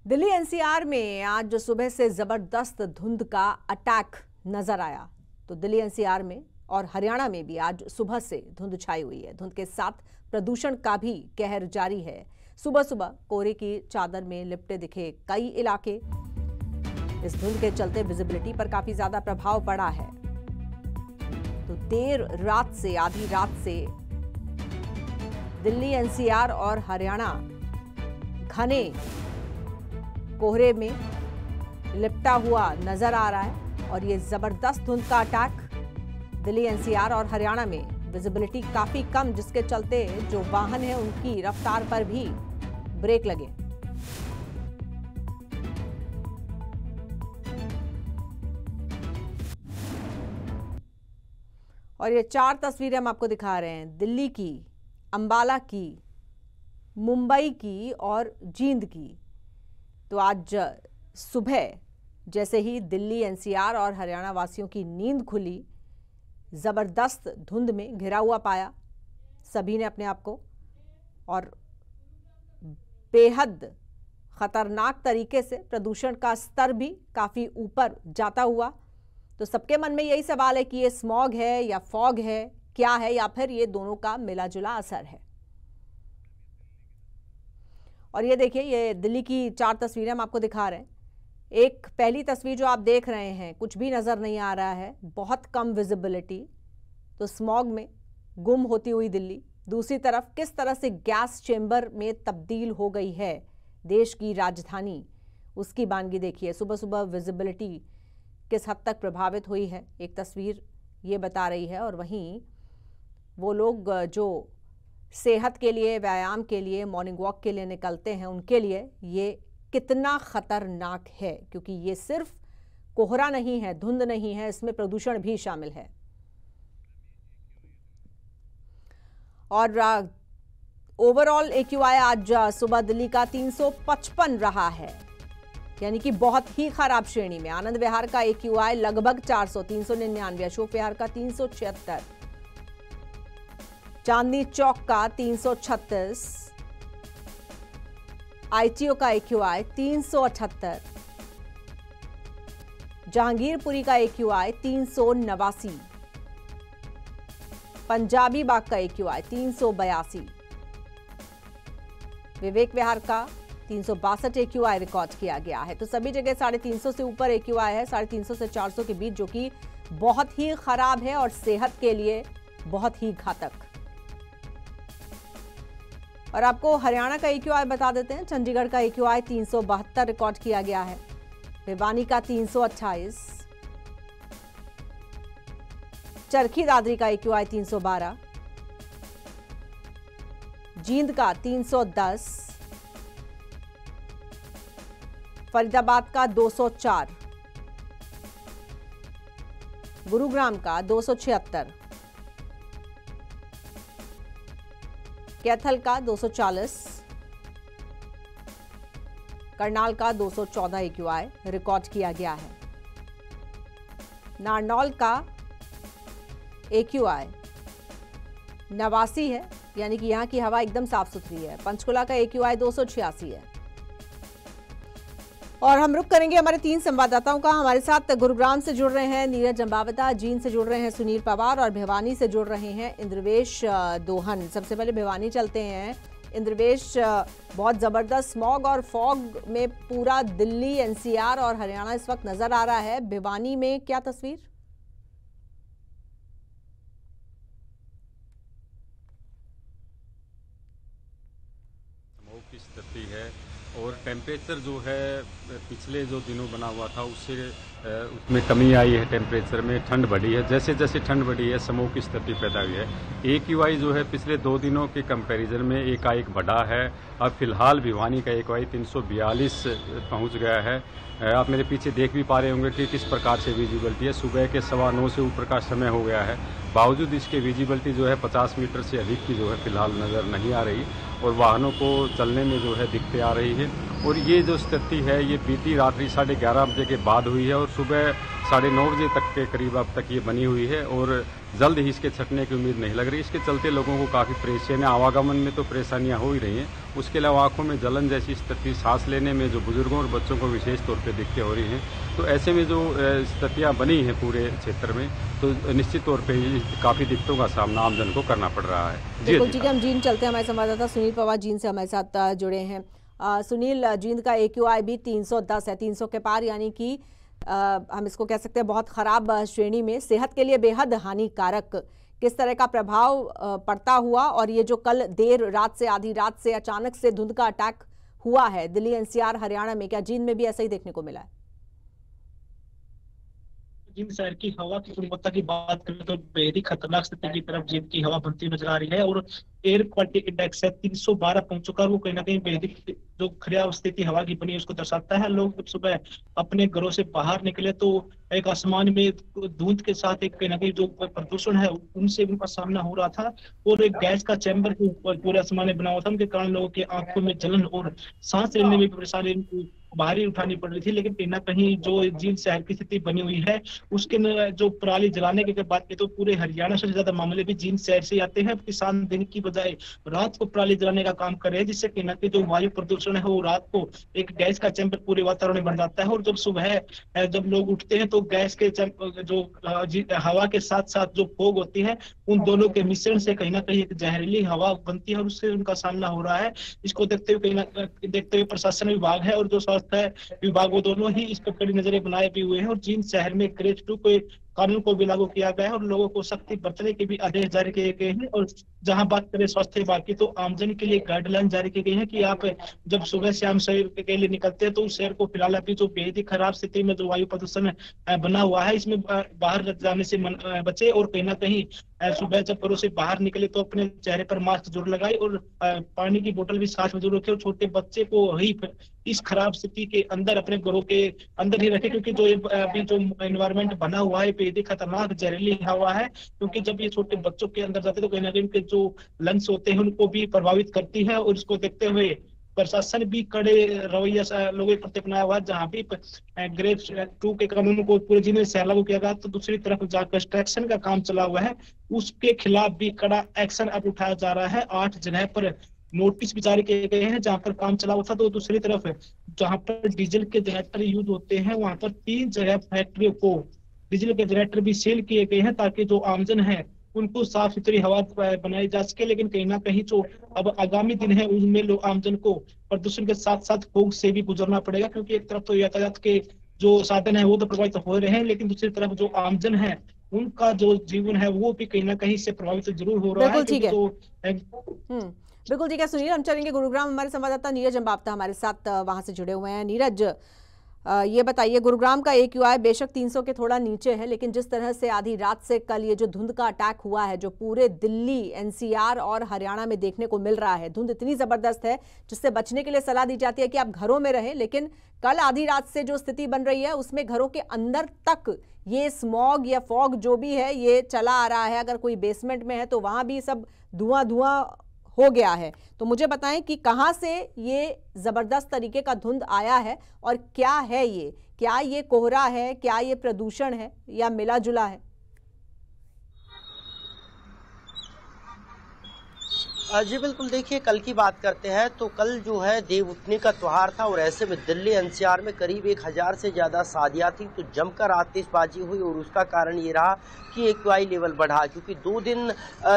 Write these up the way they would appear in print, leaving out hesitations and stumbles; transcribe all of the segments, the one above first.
Delhi NCR में आज सुबह से जबरदस्त धुंध का अटैक नजर आया। तो दिल्ली एनसीआर में और हरियाणा में भी आज सुबह से धुंध छाई हुई है। धुंध के साथ प्रदूषण का भी कहर जारी है। सुबह सुबह कोहरे की चादर में लिपटे दिखे कई इलाके। इस धुंध के चलते विजिबिलिटी पर काफी ज्यादा प्रभाव पड़ा है। तो देर रात से, आधी रात से दिल्ली एनसीआर और हरियाणा घने कोहरे में लिपटा हुआ नजर आ रहा है। और ये जबरदस्त धुंध का अटैक दिल्ली एनसीआर और हरियाणा में विजिबिलिटी काफी कम, जिसके चलते जो वाहन है उनकी रफ्तार पर भी ब्रेक लगे। और ये चार तस्वीरें हम आपको दिखा रहे हैं, दिल्ली की, अंबाला की, मुंबई की और जींद की। तो आज सुबह जैसे ही दिल्ली एनसीआर और हरियाणा वासियों की नींद खुली, जबरदस्त धुंध में घिरा हुआ पाया सभी ने अपने आप को, और बेहद खतरनाक तरीके से प्रदूषण का स्तर भी काफी ऊपर जाता हुआ। तो सबके मन में यही सवाल है कि ये स्मॉग है या फॉग है, क्या है, या फिर ये दोनों का मिला जुला असर है। और ये देखिए, ये दिल्ली की चार तस्वीरें हम आपको दिखा रहे हैं। एक पहली तस्वीर जो आप देख रहे हैं, कुछ भी नजर नहीं आ रहा है, बहुत कम विजिबिलिटी, तो स्मॉग में गुम होती हुई दिल्ली। दूसरी तरफ किस तरह से गैस चेंबर में तब्दील हो गई है देश की राजधानी, उसकी बानगी देखिए। सुबह सुबह विजिबिलिटी किस हद तक प्रभावित हुई है, एक तस्वीर ये बता रही है। और वहीं वो लोग जो सेहत के लिए, व्यायाम के लिए, मॉर्निंग वॉक के लिए निकलते हैं, उनके लिए ये कितना खतरनाक है, क्योंकि ये सिर्फ कोहरा नहीं है, धुंध नहीं है, इसमें प्रदूषण भी शामिल है। और ओवरऑल AQI आज सुबह दिल्ली का 355 रहा है, यानी कि बहुत ही खराब श्रेणी में। आनंद विहार का AQI लगभग 400, 399, अशोक विहार का 376, चांदनी चौक का 336, ITO का AQI 378, जहांगीरपुरी का AQI 389, पंजाबी बाग का AQI 382, विवेक विहार का 362 AQI रिकॉर्ड किया गया है। तो सभी जगह 350 से ऊपर AQI है, 350 से 400 के बीच, जो कि बहुत ही खराब है और सेहत के लिए बहुत ही घातक। और आपको हरियाणा का AQI बता देते हैं। चंडीगढ़ का AQI 372 रिकॉर्ड किया गया है, भिवानी का 328, चरखी दादरी का AQI 312, जींद का 310, फरीदाबाद का 204, गुरुग्राम का 276, कैथल का 240, करनाल का 214 AQI रिकॉर्ड किया गया है। नारनौल का AQI 89 है, यानी कि यहाँ की हवा एकदम साफ सुथरी है। पंचकुला का AQI 286 है। और हम रुक करेंगे हमारे 3 संवाददाताओं का। हमारे साथ गुरुग्राम से जुड़ रहे हैं नीरज अंबावता, जींद से जुड़ रहे हैं सुनील पवार, और भिवानी से जुड़ रहे हैं इंद्रवेश दोहन। सबसे पहले भिवानी चलते हैं। इंद्रवेश, बहुत ज़बरदस्त स्मॉग और फॉग में पूरा दिल्ली एनसीआर और हरियाणा इस वक्त नजर आ रहा है। भिवानी में क्या तस्वीर? स्मॉग की स्थिति है और टेम्परेचर जो है पिछले जो दिनों बना हुआ था उससे उसमें कमी आई है। टेम्परेचर में ठंड बढ़ी है। जैसे जैसे ठंड बढ़ी है, स्मॉग की स्थिति पैदा हुई है। AQI जो है पिछले 2 दिनों के कंपैरिजन में एकाएक बढ़ा है। अब फिलहाल भिवानी का AQI 342 पहुंच गया है। आप मेरे पीछे देख भी पा रहे होंगे कि किस प्रकार से विजिबिलिटी है। सुबह के 9:15 से ऊपर का समय हो गया है, बावजूद इसके विजिबिलिटी जो है 50 मीटर से अधिक की जो है फिलहाल नज़र नहीं आ रही, और वाहनों को चलने में जो है दिक्कतें आ रही है। और ये जो स्थिति है ये बीती रात्रि 11:30 बजे के बाद हुई है, और सुबह 9:30 बजे तक के करीब अब तक ये बनी हुई है और जल्द ही इसके छटने की उम्मीद नहीं लग रही। इसके चलते लोगों को काफ़ी परेशानी, आवागमन में तो परेशानियां हो ही रही हैं, उसके अलावा आंखों में जलन जैसी स्थिति, सांस लेने में जो बुजुर्गों और बच्चों को विशेष तौर पे दिक्कतें हो रही हैं। तो ऐसे में जो स्थितियाँ बनी हैं पूरे क्षेत्र में, तो निश्चित तौर पर काफ़ी दिक्कतों का सामना आमजन को करना पड़ रहा है। बिल्कुल ठीक है, हम जींद चलते हैं। हमारे संवाददाता सुनील पवार जींद से हमारे साथ जुड़े हैं। सुनील, जींद का AQI भी 310 है, 300 के पार, यानी कि हम इसको कह सकते हैं बहुत खराब श्रेणी में, सेहत के लिए बेहद हानिकारक। किस तरह का प्रभाव पड़ता हुआ, और ये जो कल देर रात से, आधी रात से अचानक से धुंध का अटैक हुआ है दिल्ली NCR हरियाणा में, क्या जींद में भी ऐसा ही देखने को मिला है? जींद शहर की हवा की गुणवत्ता की बात करें तो बेहद ही खतरनाक स्थिति की तरफ जींद की हवा बढ़ती नजर आ रही है, और एयर क्वालिटी इंडेक्स है 312 पहुंच चुका है। वो कहीं ना कहीं बेहद ही जो खराब स्थिति हवा की बनी है उसको दर्शाता है। लोग जब सुबह अपने घरों से बाहर निकले तो एक आसमान में धुंध के साथ एक कहीं ना कहीं जो प्रदूषण है उनसे उनका सामना हो रहा था, और एक गैस का चैम्बर पूरे आसमान में बना हुआ था, उनके कारण लोगों की आंखों में जलन और सांस लेने में परेशानी बाहरी उठानी पड़ रही थी। लेकिन कहीं ना कहीं जो जींद शहर की स्थिति बनी हुई है उसके जो पराली जलाने की बात की तो पूरे हरियाणा से ज्यादा मामले भी जींद शहर से आते हैं। किसान दिन की बजाय रात को पराली जलाने का काम कर रहे हैं, जिससे कहीं ना कहीं जो वायु प्रदूषण है वो रात को एक गैस का चैम्बर पूरे वातावरण में बन जाता है, और जब सुबह जब लोग उठते हैं तो गैस के जो हवा के साथ साथ जो फोग होती है उन दोनों के मिश्रण से कहीं ना कहीं एक जहरीली हवा बनती है, और उससे उनका सामना हो रहा है। इसको देखते हुए प्रशासन विभाग है और जो स्वास्थ्य विभाग, वो दोनों ही इस पर कड़ी नजरें बनाए भी हुए हैं, और जींद शहर में ग्रेड 2 को कानून को भी लागू किया गया है और लोगों को सख्ती बरतने के भी आदेश जारी किए गए हैं। और जहां बात करें स्वास्थ्य विभाग की तो आमजन के लिए गाइडलाइन जारी की गई है कि आप जब सुबह शाम शहर के लिए निकलते हैं तो उस शहर को फिलहाल अभी जो बेहद ही खराब स्थिति में जो वायु प्रदूषण बना हुआ है इसमें बाहर जाने से बचे, और कहीं ना कहीं सुबह जब घरों से बाहर निकले तो अपने चेहरे पर मास्क जरूर लगाए और पानी की बोतल भी साथ में जरूर रखे, और छोटे बच्चे को ही इस खराब स्थिति के अंदर अपने घरों के अंदर ही रखे, क्योंकि जो अभी जो एनवायरनमेंट बना हुआ है बेहद खतरनाक जहरीली हवा है। क्योंकि जब ये छोटे बच्चों के अंदर जाते तो कहीं ना कहीं उनके जो लंग्स होते हैं उनको भी प्रभावित करती है, और इसको देखते हुए प्रशासन भी कड़े रवैया लोगों के प्रति अपनाया हुआ। जहां भी ग्रेड 2 के कानून को पूरे जिले से लागू किया गया तो दूसरी तरफ जहाँ कंस्ट्रक्शन का काम चला हुआ है उसके खिलाफ भी कड़ा एक्शन अब उठाया जा रहा है। 8 जगह पर नोटिस भी जारी किए गए हैं जहां पर काम चला हुआ था। तो दूसरी तरफ जहां पर डीजल के जनरेटर यूज होते हैं वहां पर 3 जगह फैक्ट्रियों को डीजल के जनरेटर भी सील किए गए हैं ताकि जो आमजन है उनको साफ सुथरी हवा बनाई जा सके। लेकिन कहीं ना कहीं जो अब आगामी दिन है उनमें लोग आमजन को प्रदूषण के साथ साथ फोग से भी गुजरना पड़ेगा, क्योंकि एक तरफ तो यातायात के जो साधन है वो तो प्रभावित हो रहे हैं, लेकिन दूसरी तरफ जो आमजन है उनका जो जीवन है वो भी कहीं ना कहीं से प्रभावित जरूर हो रहा है। बिल्कुल ठीक है सुनील, हम चलेंगे गुरुग्राम। हमारे संवाददाता नीरज अंबाप्ता हमारे साथ वहां से जुड़े हुए हैं। नीरज, ये बताइए, गुरुग्राम का AQI बेशक 300 के थोड़ा नीचे है, लेकिन जिस तरह से आधी रात से कल ये जो धुंध का अटैक हुआ है जो पूरे दिल्ली NCR और हरियाणा में देखने को मिल रहा है, धुंध इतनी जबरदस्त है जिससे बचने के लिए सलाह दी जाती है कि आप घरों में रहें, लेकिन कल आधी रात से जो स्थिति बन रही है उसमें घरों के अंदर तक ये स्मॉग या फॉग जो भी है ये चला आ रहा है। अगर कोई बेसमेंट में है तो वहां भी सब धुआं हो गया है। तो मुझे बताएं कि कहां से ये जबरदस्त तरीके का धुंध आया है और क्या है ये? क्या ये कोहरा है, क्या ये प्रदूषण है, या मिला जुला है? जी बिल्कुल, देखिए कल की बात करते हैं तो कल जो है देव उठनी का त्योहार था और ऐसे में दिल्ली NCR में करीब 1000 से ज़्यादा शादियाँ थी, तो जमकर आतिशबाजी हुई और उसका कारण ये रहा कि AQI लेवल बढ़ा, क्योंकि 2 दिन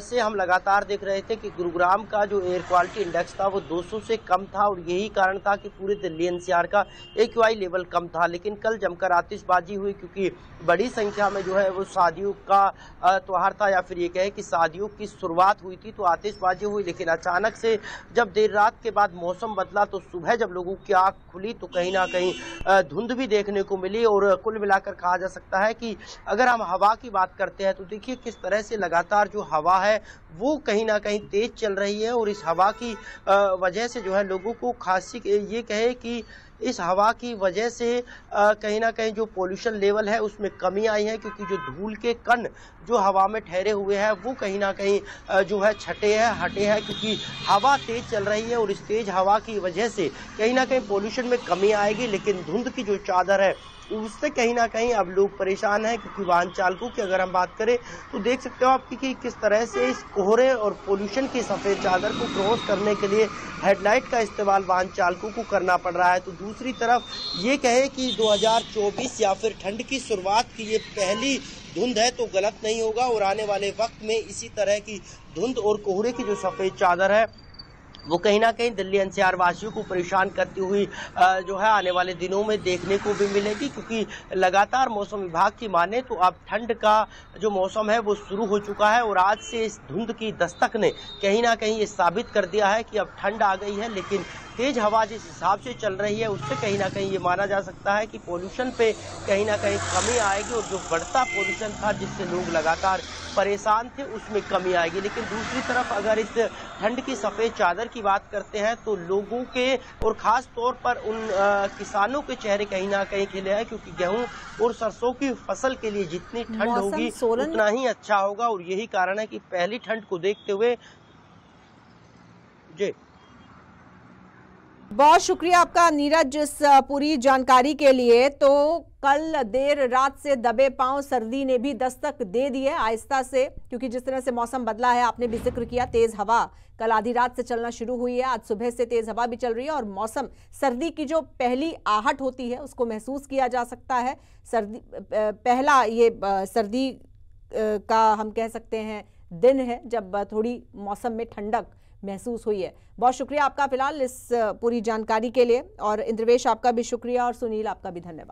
से हम लगातार देख रहे थे कि गुरुग्राम का जो एयर क्वालिटी इंडेक्स था वो 200 से कम था और यही कारण था कि पूरे दिल्ली NCR का AQI लेवल कम था। लेकिन कल जमकर आतिशबाजी हुई क्योंकि बड़ी संख्या में जो है वो शादियों का त्योहार था, या फिर ये कहे कि शादियों की शुरुआत हुई थी, तो आतिशबाजी हुई। लेकिन अचानक से जब देर रात के बाद मौसम बदला तो सुबह जब लोगों की आंख खुली तो कहीं ना कहीं धुंध भी देखने को मिली। और कुल मिलाकर कहा जा सकता है कि अगर हम हवा की बात करते हैं तो देखिए किस तरह से लगातार जो हवा है वो कहीं ना कहीं तेज चल रही है, और इस हवा की वजह से जो है लोगों को खांसी, ये कहे कि इस हवा की वजह से कहीं ना कहीं जो पोल्यूशन लेवल है उसमें कमी आई है, क्योंकि जो धूल के कण जो हवा में ठहरे हुए हैं वो कहीं ना कहीं जो है हटे हैं, क्योंकि हवा तेज चल रही है और इस तेज हवा की वजह से कहीं ना कहीं पोल्यूशन में कमी आएगी। लेकिन धुंध की जो चादर है उससे कहीं ना कहीं अब लोग परेशान हैं, क्योंकि वाहन चालकों की अगर हम बात करें तो देख सकते हो आप कि किस तरह से इस कोहरे और पोल्यूशन की सफ़ेद चादर को क्रॉस करने के लिए हेडलाइट का इस्तेमाल वाहन चालकों को करना पड़ रहा है। तो दूसरी तरफ ये कहें कि 2024 या फिर ठंड की शुरुआत की ये पहली धुंध है तो गलत नहीं होगा, और आने वाले वक्त में इसी तरह की धुंध और कोहरे की जो सफ़ेद चादर है वो कहीं ना कहीं दिल्ली एनसीआर वासियों को परेशान करती हुई जो है आने वाले दिनों में देखने को भी मिलेगी, क्योंकि लगातार मौसम विभाग की माने तो अब ठंड का जो मौसम है वो शुरू हो चुका है। और आज से इस धुंध की दस्तक ने कहीं ना कहीं ये साबित कर दिया है कि अब ठंड आ गई है, लेकिन तेज हवा जिस हिसाब से चल रही है उससे कहीं ना कहीं ये माना जा सकता है कि पोल्यूशन पे कहीं ना कहीं कमी आएगी, और जो बढ़ता पोल्यूशन था जिससे लोग लगातार परेशान थे उसमें कमी आएगी। लेकिन दूसरी तरफ अगर इस ठंड की सफ़ेद चादर की बात करते हैं तो लोगों के और ख़ास तौर पर उन किसानों के चेहरे कहीं ना कहीं खिले हैं, क्योंकि गेहूं और सरसों की फसल के लिए जितनी ठंड होगी उतना ही अच्छा होगा। और यही कारण है कि पहली ठंड को देखते हुए जी बहुत शुक्रिया आपका नीरज इस पूरी जानकारी के लिए। तो कल देर रात से दबे पांव सर्दी ने भी दस्तक दे दी है आहिस्ता से, क्योंकि जिस तरह से मौसम बदला है, आपने भी जिक्र किया, तेज हवा कल आधी रात से चलना शुरू हुई है, आज सुबह से तेज हवा भी चल रही है और मौसम सर्दी की जो पहली आहट होती है उसको महसूस किया जा सकता है। सर्दी पहला ये सर्दी का हम कह सकते हैं दिन है जब थोड़ी मौसम में ठंडक महसूस हुई है। बहुत शुक्रिया आपका फिलहाल इस पूरी जानकारी के लिए, और इंद्रवेश आपका भी शुक्रिया और सुनील आपका भी धन्यवाद।